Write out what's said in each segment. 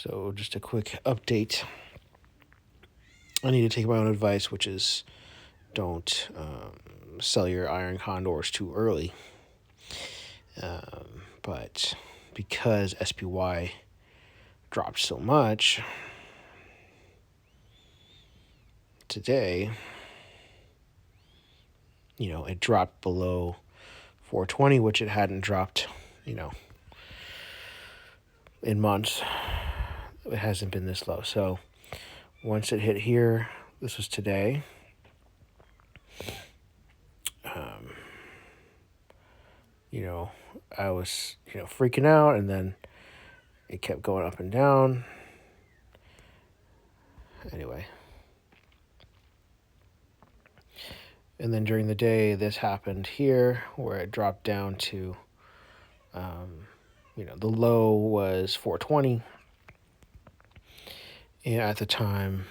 So just a quick update. I need to take my own advice, which is don't sell your Iron Condors too early. But because SPY dropped so much today, it dropped below 420, which it hadn't dropped, in months. It hasn't been this low. So once it hit here, this was today. I was, freaking out, and then it kept going up and down. Anyway. And then during the day, this happened here, where it dropped down to, the low was 420. And at the time,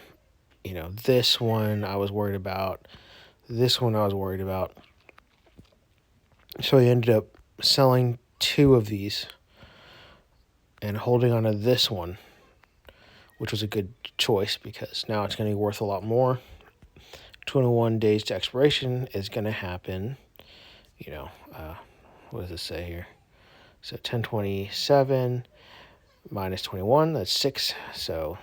this one I was worried about. This one I was worried about. So I ended up selling 2 of these and holding on to this one, which was a good choice because now it's going to be worth a lot more. 21 days to expiration is going to happen. What does it say here? So 1027 minus 21, that's 6. So,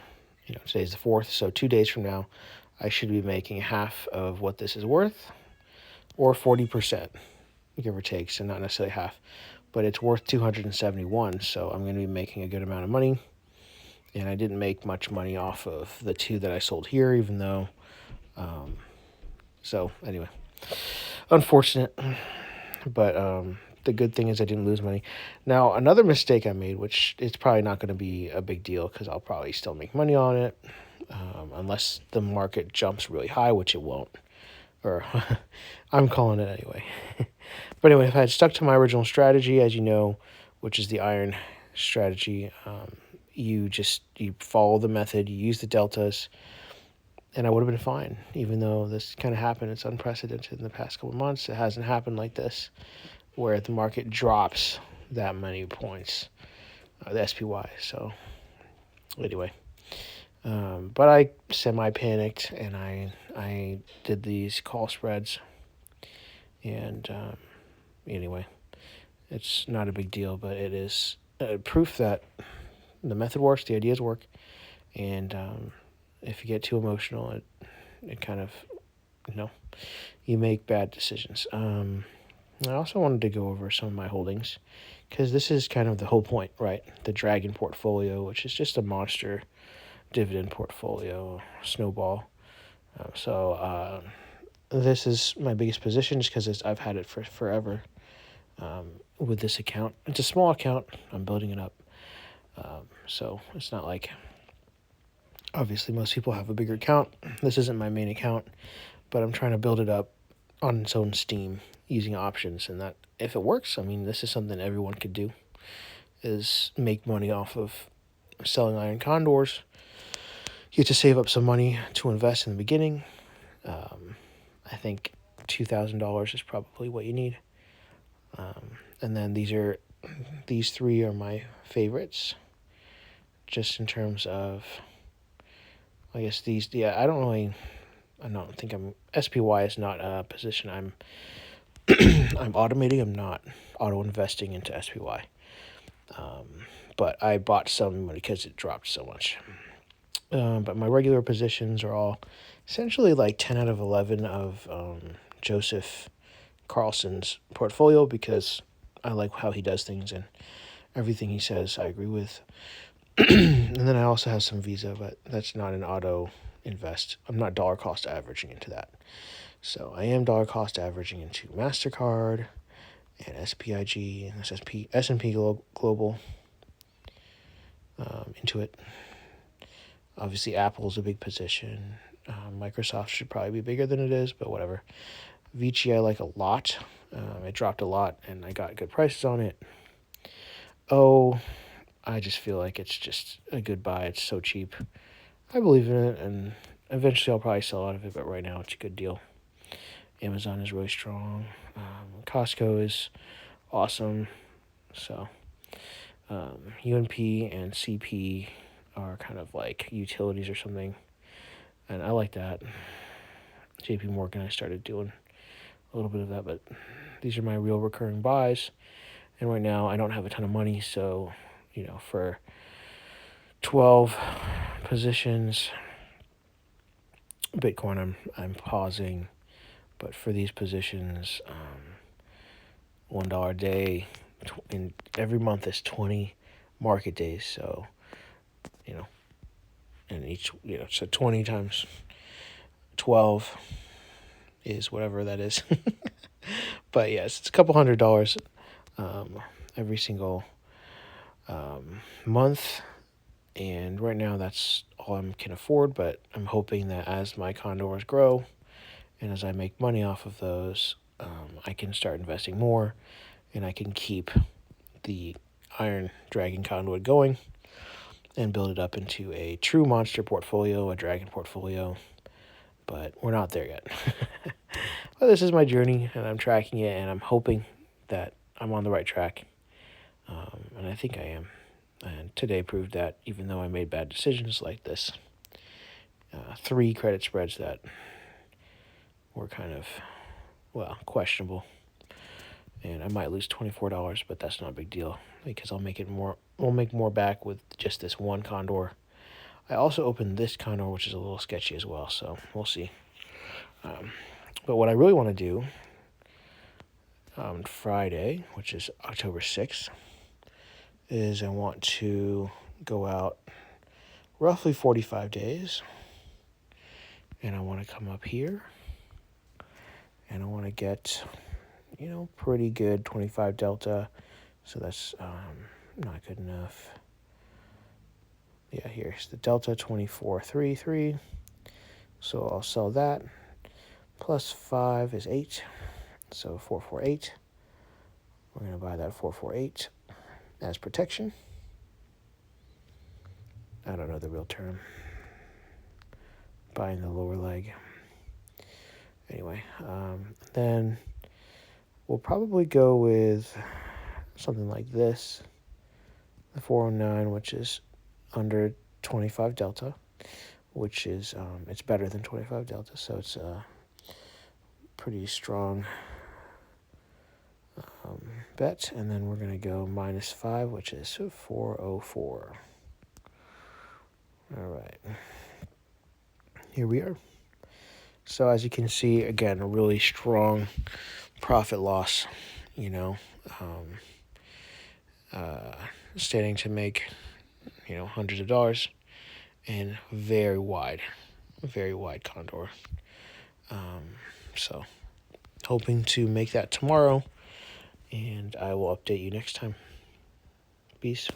today's the 4th. So 2 days from now, I should be making half of what this is worth, or 40%, give or take. So not necessarily half, but it's worth 271. So I'm going to be making a good amount of money. And I didn't make much money off of the 2 that I sold here, even though. So anyway, unfortunate, but the good thing is I didn't lose money. Now, another mistake I made, which it's probably not going to be a big deal because I'll probably still make money on it, unless the market jumps really high, which it won't. Or I'm calling it anyway. But anyway, if I had stuck to my original strategy, as you know, which is the iron strategy, you follow the method, you use the deltas, and I would have been fine, even though this kind of happened. It's unprecedented in the past couple of months. It hasn't happened like this, where the market drops that many points, the SPY. So anyway, but I semi-panicked, and I did these call spreads, and anyway, it's not a big deal, but it is proof that the method works, the ideas work, and if you get too emotional, it kind of, you make bad decisions. I also wanted to go over some of my holdings, because this is kind of the whole point, right? The Dragon portfolio, which is just a monster dividend portfolio, snowball. So this is my biggest position, just because I've had it for forever with this account. It's a small account. I'm building it up. So it's not like, obviously most people have a bigger account. This isn't my main account, but I'm trying to build it up on its own steam using options, and that if it works, this is something everyone could do, is make money off of selling Iron Condors. You have to save up some money to invest in the beginning. I think $2,000 is probably what you need. And then these 3 are my favorites, just in terms of, I guess these, I don't think SPY is not a position I'm automating. I'm not auto investing into SPY. But I bought some because it dropped so much. But my regular positions are all essentially like 10 out of 11 of Joseph Carlson's portfolio, because I like how he does things, and everything he says I agree with. And then I also have some Visa, but that's not an auto invest. I'm not dollar cost averaging into that. So I am dollar cost averaging into MasterCard and SPIG and S&P Global into it. Obviously, Apple's a big position. Microsoft should probably be bigger than it is, but whatever. Vici I like a lot. It dropped a lot, and I got good prices on it. I just feel like it's just a good buy. It's so cheap. I believe in it, and eventually I'll probably sell out of it, but right now it's a good deal. Amazon is really strong. Costco is awesome. So UNP and CP are kind of like utilities or something, and I like that. JP Morgan, I started doing a little bit of that, but these are my real recurring buys. And right now I don't have a ton of money, so for 12 positions Bitcoin, I'm pausing, but for these positions, $1 a day, and every month is 20 market days. So, and each, so 20 times 12 is whatever that is. But yes, it's a couple $100 every single month. And right now that's all I can afford, but I'm hoping that as my condors grow and as I make money off of those, I can start investing more and I can keep the Iron Dragon conduit going and build it up into a true monster portfolio, a dragon portfolio. But we're not there yet. Well, this is my journey and I'm tracking it and I'm hoping that I'm on the right track. And I think I am. And today proved that, even though I made bad decisions like this, 3 credit spreads that were kind of, questionable. And I might lose $24, but that's not a big deal because we'll make more back with just this one condor. I also opened this condor, which is a little sketchy as well, so we'll see. But what I really want to do on Friday, which is October 6th, is I want to go out roughly 45 days, and I want to come up here, and I want to get, pretty good 25 delta, so that's not good enough. Yeah, here's the delta 24.33, so I'll sell that. Plus 5 is 8, so 448. We're going to buy that 448 as protection. I don't know the real term. Buying the lower leg. Anyway, then we'll probably go with something like this. The 409, which is under 25 delta, which is, it's better than 25 delta, so it's a pretty strong bet. And then we're going to go minus 5, which is 404. All right. Here we are. So as you can see, again, a really strong profit loss, standing to make, hundreds of dollars, and very wide condor. So hoping to make that tomorrow, and I will update you next time. Peace.